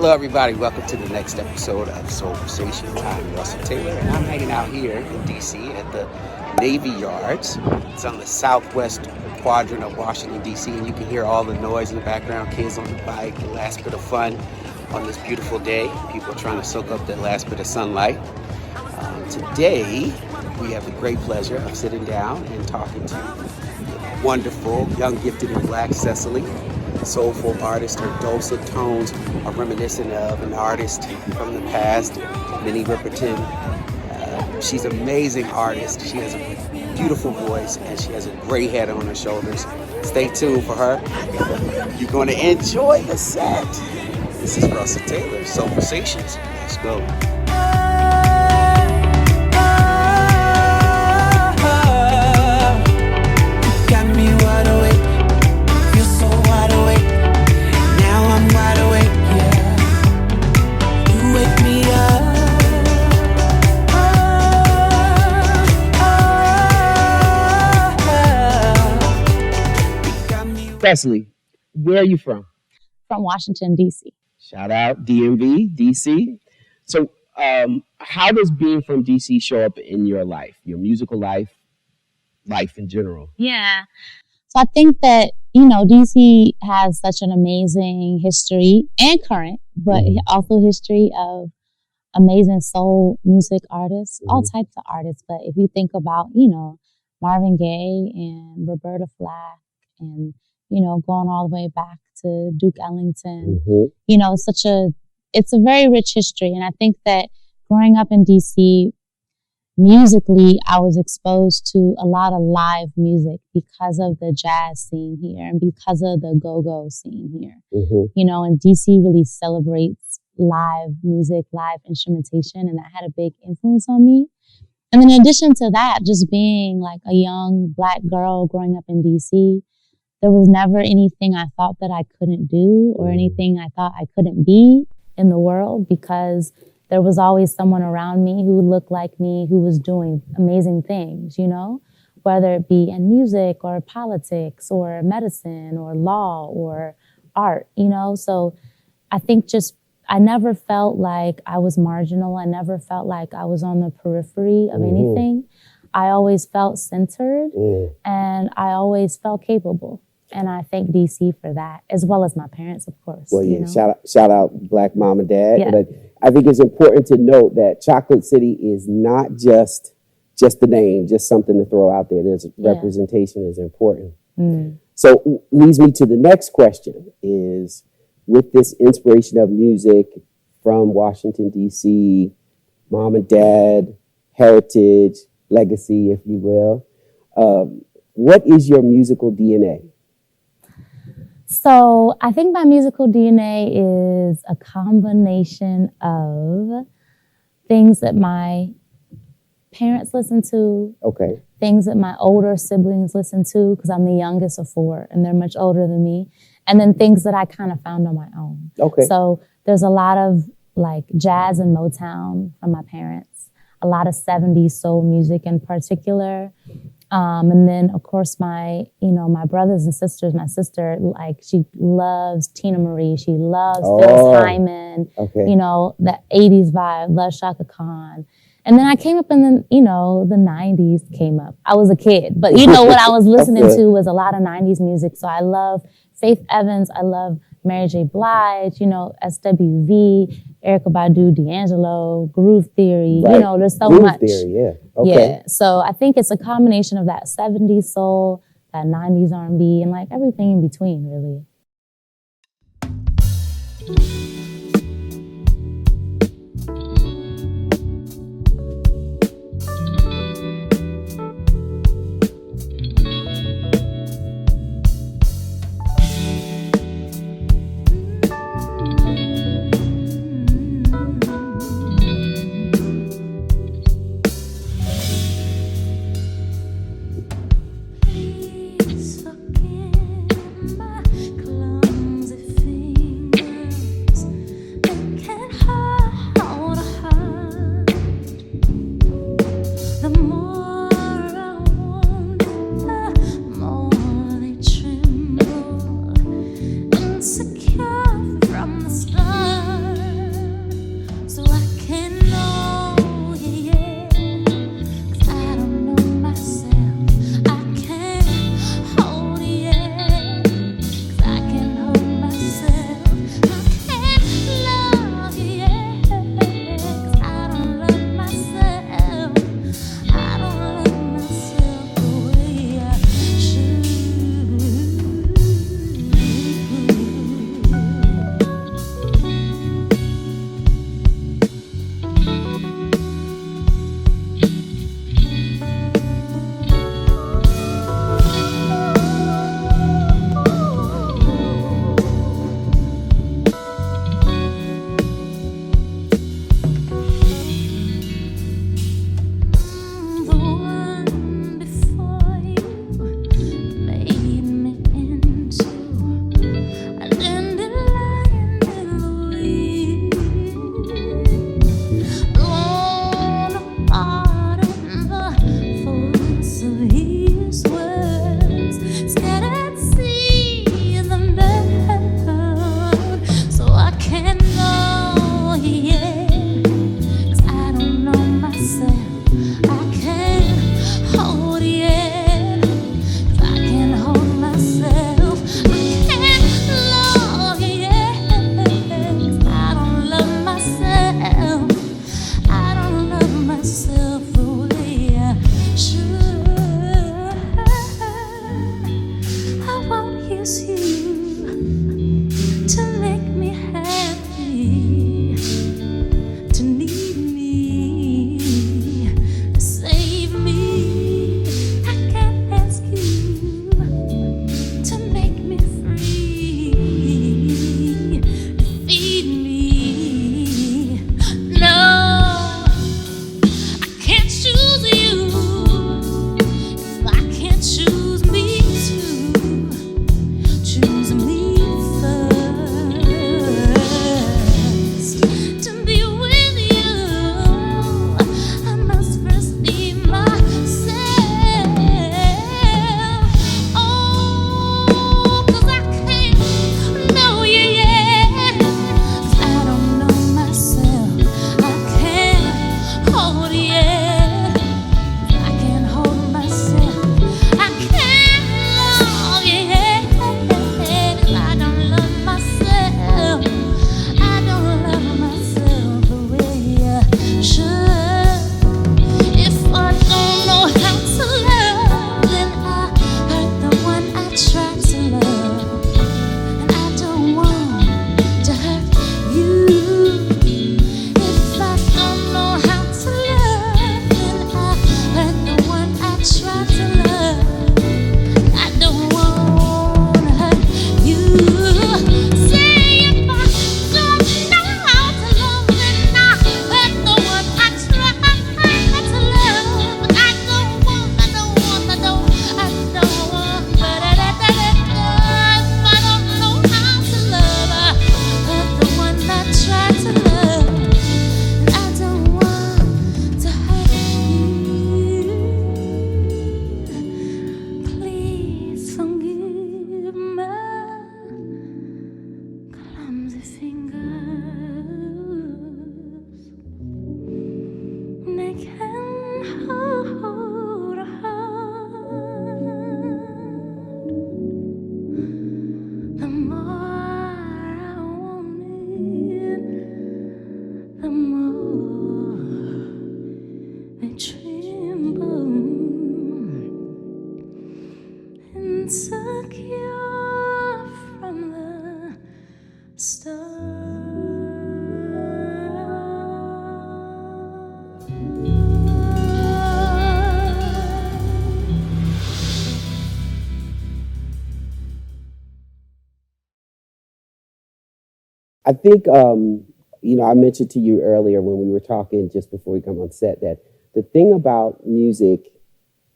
Hello, everybody. Welcome to the next episode of Soulversations. I'm Russell Taylor, and I'm hanging out here in D.C. at the Navy Yards. It's on the southwest quadrant of Washington, D.C., and you can hear all the noise in the background, kids on the bike, the last bit of fun on this beautiful day. People trying to soak up that last bit of sunlight. Today, we have the great pleasure of sitting down and talking to wonderful, young, gifted, and black CECILY, soulful artist. Her dulcet tones are reminiscent of an artist from the past, Minnie Riperton. She's an amazing artist. She has a beautiful voice, and she has a great head on her shoulders. Stay tuned for her. You're going to enjoy the set. This is Russell Taylor, Soulversations. Let's go. CECILY, where are you from? From Washington, D.C. Shout out DMV, D.C. So how does being from D.C. show up in your life, your musical life in general? Yeah. So I think that, D.C. has such an amazing history and current, but also history of amazing soul music artists, all types of artists. But if you think about, Marvin Gaye and Roberta Flack and going all the way back to Duke Ellington, it's a very rich history. And I think that growing up in DC, musically, I was exposed to a lot of live music because of the jazz scene here and because of the go-go scene here. And DC really celebrates live music, live instrumentation, and that had a big influence on me. And then in addition to that, just being like a young Black girl growing up in DC, there was never anything I thought that I couldn't do or anything I thought I couldn't be in the world, because there was always someone around me who looked like me, who was doing amazing things, whether it be in music or politics or medicine or law or art, So I think I never felt like I was marginal. I never felt like I was on the periphery of anything. I always felt centered and I always felt capable. And I thank DC for that, as well as my parents, of course. Well, yeah, shout out Black mom and dad. Yeah. But I think it's important to note that Chocolate City is not just the name, just something to throw out there. There's representation is important. So leads me to the next question is, with this inspiration of music from Washington, D.C., mom and dad, heritage, legacy, if you will, what is your musical DNA? So I think my musical DNA is a combination of things that my parents listen to, things that my older siblings listen to, because I'm the youngest of four and they're much older than me, and then things that I kind of found on my own. So there's a lot of like jazz and Motown from my parents, a lot of 70s soul music in particular. And then, of course, my brothers and sisters, my sister, she loves Tina Marie. She loves Phyllis Hyman, the 80s vibe, loves Shaka Khan. And then I came up in the 90s came up. I was a kid, but what I was listening to was a lot of 90s music. So I love Faith Evans. I love Mary J. Blige, SWV, Erykah Badu, D'Angelo, Groove Theory. There's so much. Groove Theory, Yeah, so I think it's a combination of that 70s soul, that 90s R&B, and like everything in between, really. I think, I mentioned to you earlier when we were talking just before we come on set that the thing about music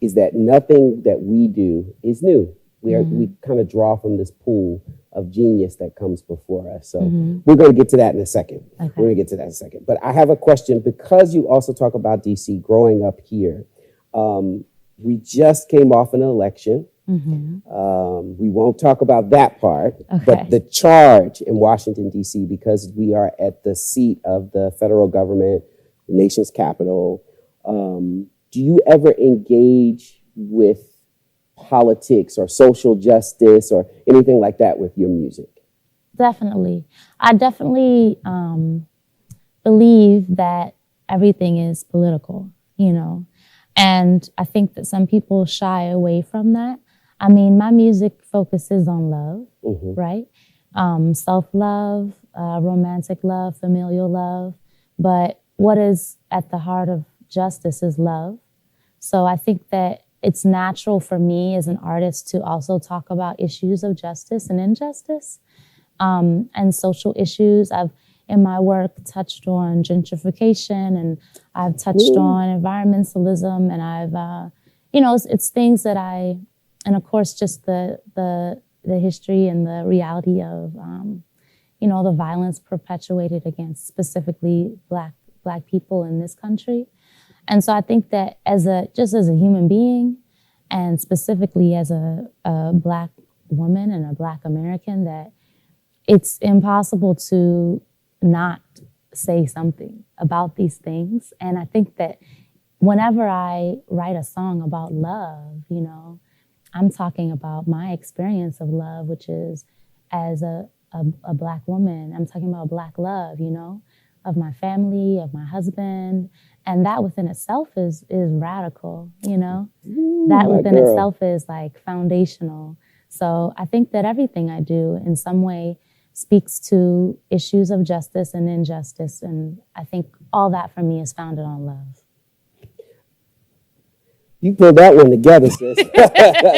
is that nothing that we do is new. We kind of draw from this pool of genius that comes before us. So we're going to get to that in a second. Okay. We're going to get to that in a second. But I have a question because you also talk about DC growing up here. We just came off an election. We won't talk about that part, but the charge in Washington, D.C., because we are at the seat of the federal government, the nation's capital. Do you ever engage with politics or social justice or anything like that with your music? Definitely. I definitely believe that everything is political, and I think that some people shy away from that. I mean, my music focuses on love, right? Self-love, romantic love, familial love. But what is at the heart of justice is love. So I think that it's natural for me as an artist to also talk about issues of justice and injustice and social issues. I've, in my work, touched on gentrification, and I've touched on environmentalism, and I've, it's things that and of course, just the history and the reality of, the violence perpetuated against specifically Black people in this country. And so I think that just as a human being, and specifically as a Black woman and a Black American, that it's impossible to not say something about these things. And I think that whenever I write a song about love, I'm talking about my experience of love, which is as a Black woman. I'm talking about Black love, of my family, of my husband. And that within itself is radical, that within itself is like foundational. So I think that everything I do in some way speaks to issues of justice and injustice. And I think all that for me is founded on love. You pulled that one together, sis.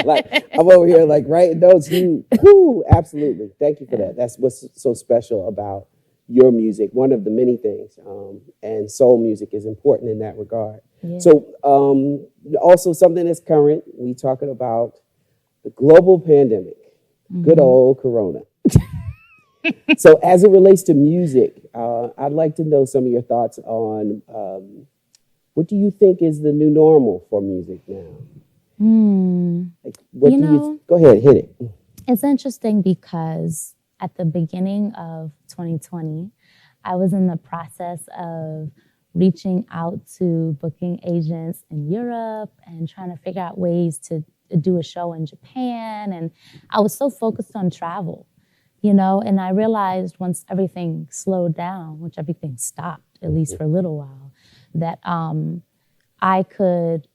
Like, I'm over here like writing those. Absolutely. Thank you for that. That's what's so special about your music. One of the many things. And soul music is important in that regard. Yeah. So also something that's current, we talking about the global pandemic, good old Corona. So as it relates to music, I'd like to know some of your thoughts on what do you think is the new normal for music now? Like, go ahead, hit it. It's interesting because at the beginning of 2020, I was in the process of reaching out to booking agents in Europe and trying to figure out ways to do a show in Japan. And I was so focused on travel, and I realized once everything slowed down, which everything stopped, at least for a little while, that I could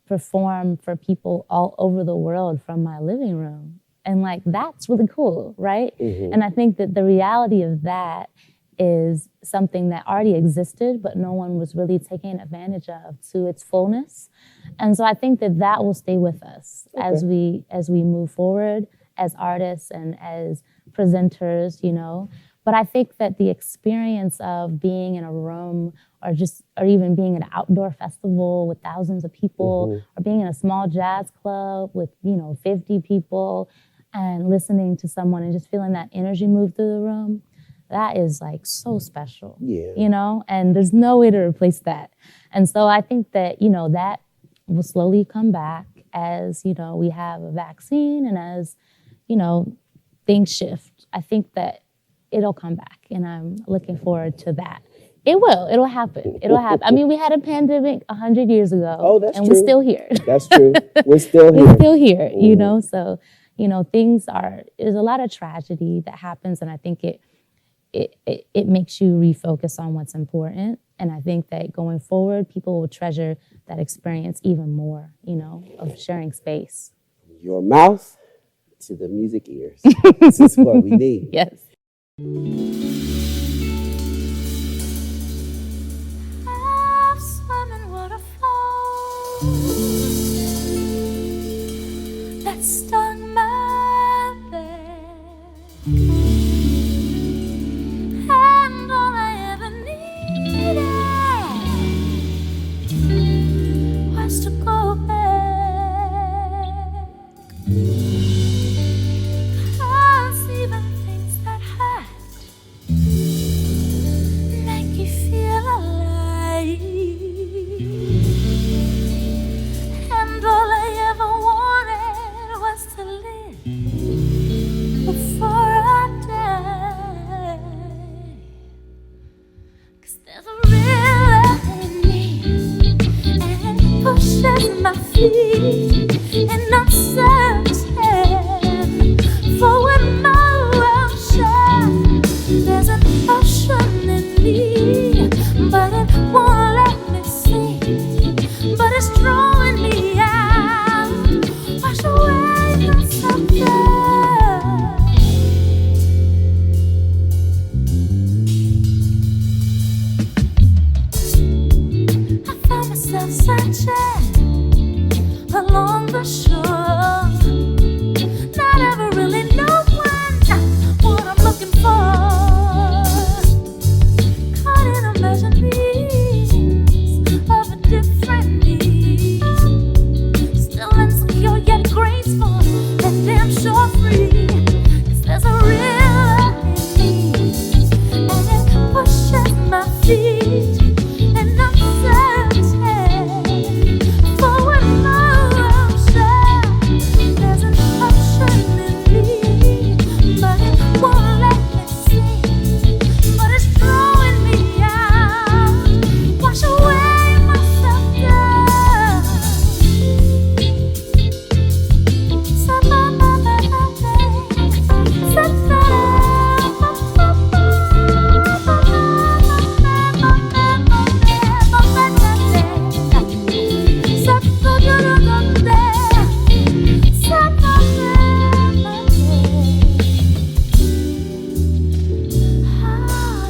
perform for people all over the world from my living room. And that's really cool, right? And I think that the reality of that is something that already existed, but no one was really taking advantage of to its fullness. And so I think that will stay with us as we move forward as artists and as presenters, But I think that the experience of being in a room or even being at an outdoor festival with thousands of people or being in a small jazz club with, 50 people and listening to someone and just feeling that energy move through the room, that is so special, and there's no way to replace that. And so I think that, that will slowly come back as, we have a vaccine and as, things shift. I think that it'll come back, and I'm looking forward to that. It will. It'll happen. I mean, we had a pandemic 100 years ago. Oh, that's and true. We're still here. That's true. We're still here. We're still here, So, there's a lot of tragedy that happens, and I think it makes you refocus on what's important. And I think that going forward, people will treasure that experience even more, of sharing space. Your mouth to the music ears. This is what we need. Yes. I've swum in waterfalls that stung my back, and all I ever needed was to go back. 'Cause even things that hurt make you feel alive, and all I ever wanted was to live before I die. 'Cause there's a river in me, and it pushes my feet, and I'm searching for when my world shines. There's an ocean in me, but it won't let me sing. But it's drawing me out. Wash away my suffering. I found myself searching along the shore, not ever really knowing what I'm looking for. Caught in a measurements of a different need, still insecure yet graceful and damn sure free. 'Cause there's a river in me, and it pushes my feet, and I'm searching for what my world shines. There's an ocean in me, but it won't let me sing. But it's drawing me out. Wash away my self-doubt.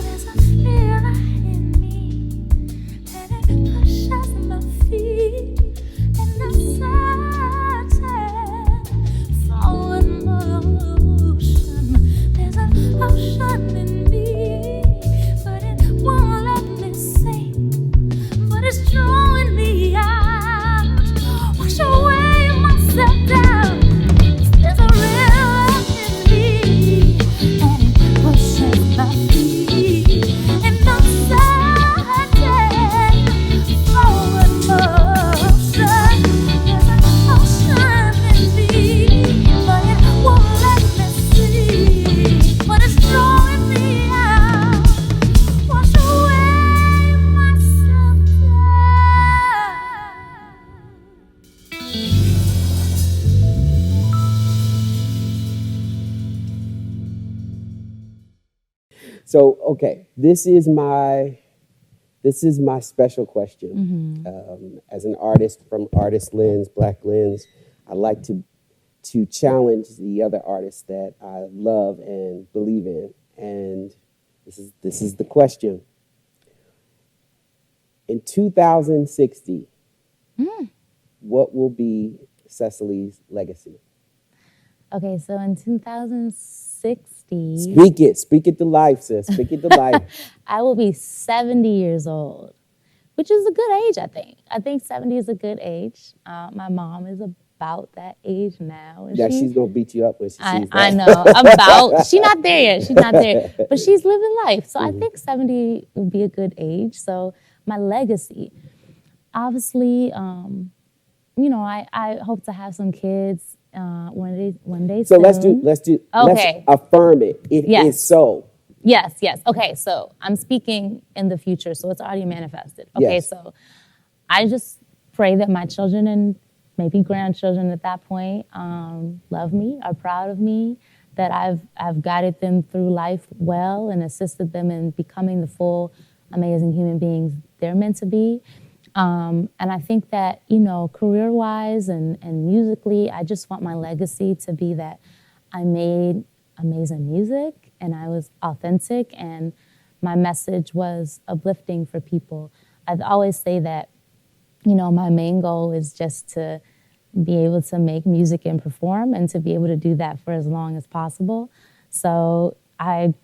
There's a river in me, and it pushes my feet, and I'm searching for emotion. There's an ocean in me, but it won't let me sing. But it's drawing me out. Wash away my self-doubt. There's a river in me, and it pushes my feet, and I'm searching for emotion. There's an ocean in me, but it won't let me see. But it's drawing me out. Wash away my self-doubt. So, okay, this is my special question. As an artist from Artist Lens, Black Lens, I like to challenge the other artists that I love and believe in. And this is the question. In 2060, what will be CECILY's legacy? Okay, so in 2060, Speak it to life, sis. Speak it to life. I will be 70 years old, which is a good age, I think. I think 70 is a good age. My mom is about that age now. And Yeah, she's gonna beat you up when she sees that. I know. She's not there yet. She's not there. But she's living life. So I think 70 would be a good age. So my legacy, obviously, I hope to have some kids one day So soon. let's Okay. affirm it. It is Yes. so. Yes. Okay, so I'm speaking in the future, so it's already manifested. Okay, Yes. so I just pray that my children and maybe grandchildren at that point love me, are proud of me, that I've guided them through life well and assisted them in becoming the full, amazing human beings they're meant to be. And I think that, career-wise and musically, I just want my legacy to be that I made amazing music and I was authentic, and my message was uplifting for people. I always say that, my main goal is just to be able to make music and perform, and to be able to do that for as long as possible. So I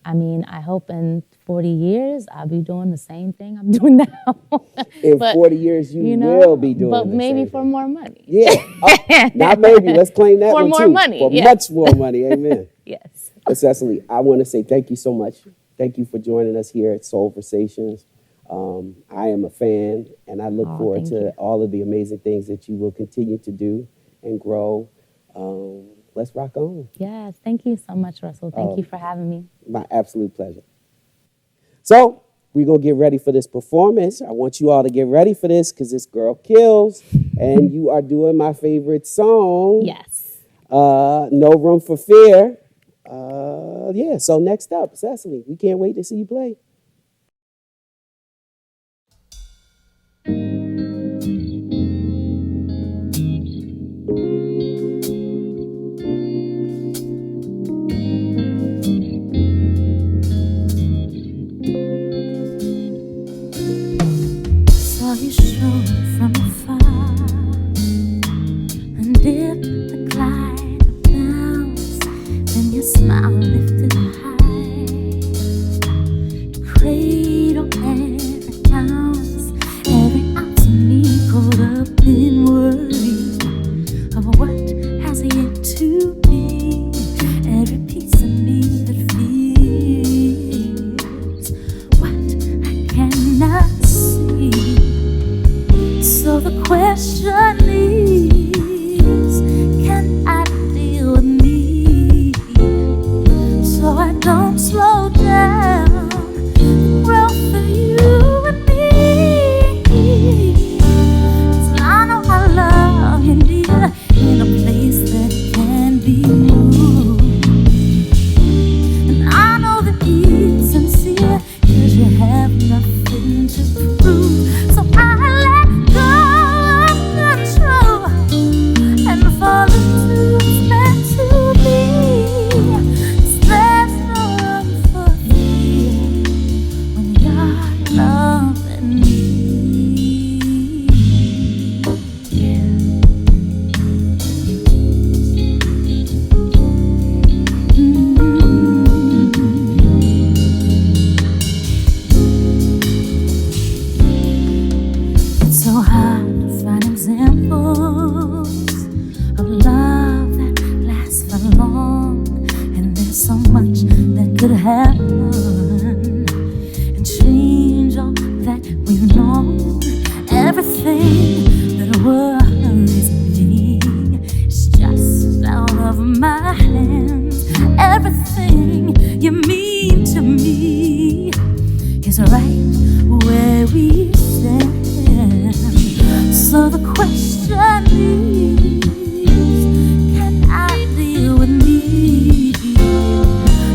hope in 40 years I'll be doing the same thing I'm doing now. In 40 years, you will be doing but the maybe same for thing. more money. Yeah. Oh, not maybe. Let's claim that for one more too. money. For Yeah. much more money. Amen. Yes. But Cecily, I want to say thank you so much. Thank you for joining us here at Soulversations. I am a fan, and I look forward to all of the amazing things that you will continue to do and grow. Let's rock on. Yes. Thank you so much, Russell. Thank you for having me. My absolute pleasure. So we're going to get ready for this performance. I want you all to get ready for this because this girl kills, and you are doing my favorite song. Yes. No Room for Fear. Yeah, so next up, Cecily, we can't wait to see you play. Saw you showing from afar, and dip the glide of bounce, then your smile lifted high. Cradle every ounce of me caught up in worry of what has yet to be. Every piece of me that feels what I cannot see. So the question is, can I deal with me? So I don't slow down the growth of you and me. 'Cause I know I love you, dear, in a place that can be moved. And I know that it's sincere, 'cause you have nothing to prove. So I let go of control and fall into what's meant to be. 'Cause there's no room for fear when you're loving me. Yeah. It's so hard to find examples of love that lasts for long, and there's so much that could happen and change all that we've known. Everything that worries me is just out of my hands. Everything you mean to me is right where we stand. So the question is, can I deal with me?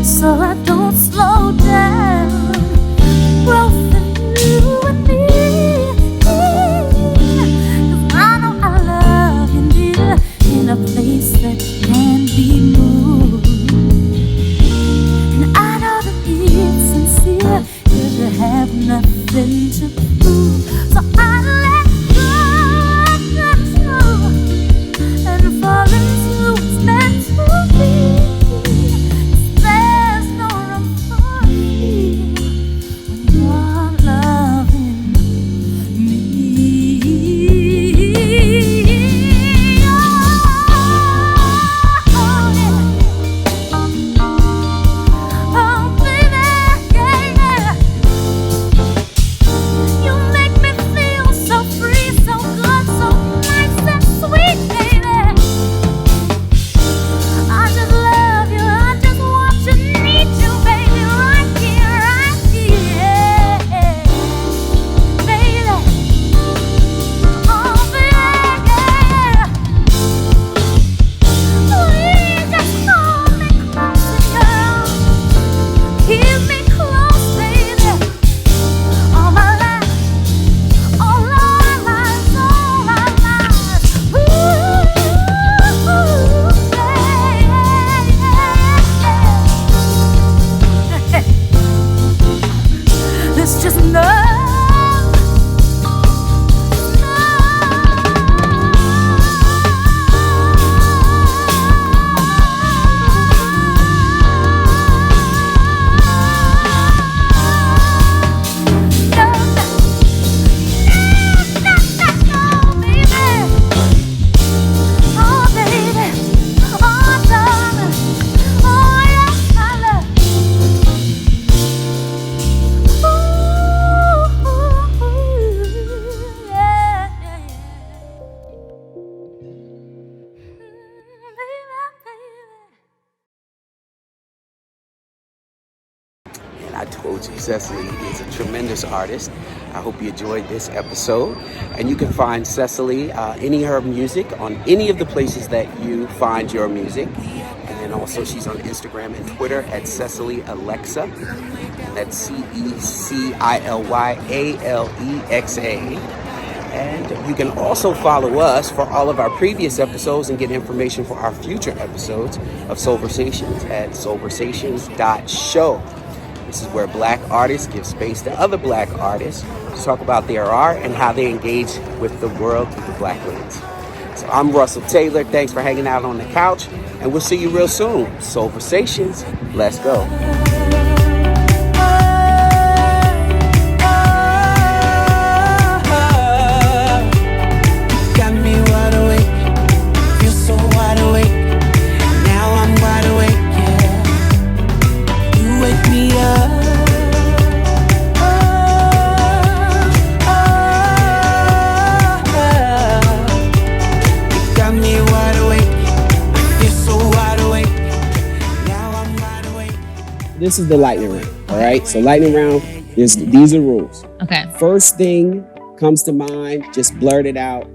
So I don't slow down growth in you and me. 'Cause I know I love you, dear, in a place that can be moved. And I know that it's sincere, 'cause you have nothing to prove. There's just no. And I told you, Cecily is a tremendous artist. I hope you enjoyed this episode. And you can find Cecily, any of her music, on any of the places that you find your music. And then also she's on Instagram and Twitter at Cecily Alexa. And that's CECILYALEXA. And you can also follow us for all of our previous episodes and get information for our future episodes of Soulversations at soulversations.show. This is where Black artists give space to other Black artists to talk about their art and how they engage with the world through the Black lens. So I'm Russell Taylor. Thanks for hanging out on the couch, and we'll see you real soon. Soulversations, let's go. This is the lightning round, all right? So lightning round, these are rules. Okay. First thing comes to mind, just blurt it out.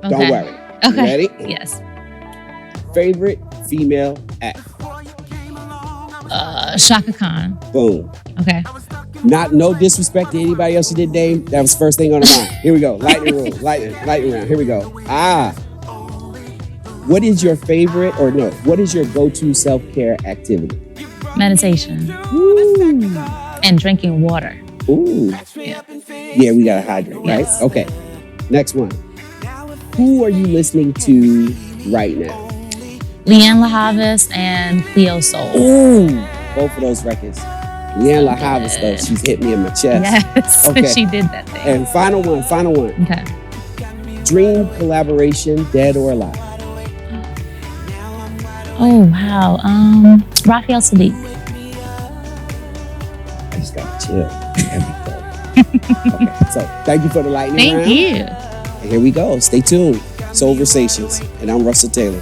Okay. Don't worry. Okay. You ready? Yes. Favorite female act? Shaka Khan. Boom. Okay. No disrespect to anybody else you did name. That was the first thing on the mind. Here we go. Lightning rule. Lightning round. Here we go. What is your what is your go-to self-care activity? Meditation. Ooh. And drinking water. Ooh. Yeah, we gotta hydrate, right? Yes. Okay. Next one. Who are you listening to right now? Leanne LaHavis and Cleo Soul. Ooh. Both of those records. Leanne LaHavis, though, she's hit me in my chest. Yes. Okay. She did that thing. And final one. Okay. Dream collaboration, dead or alive? Oh, wow. Raphael Sadiq. I just gotta chill. Okay, so thank you for the lightning round. Thank you. And here we go. Stay tuned. Soulversations. And I'm Russell Taylor.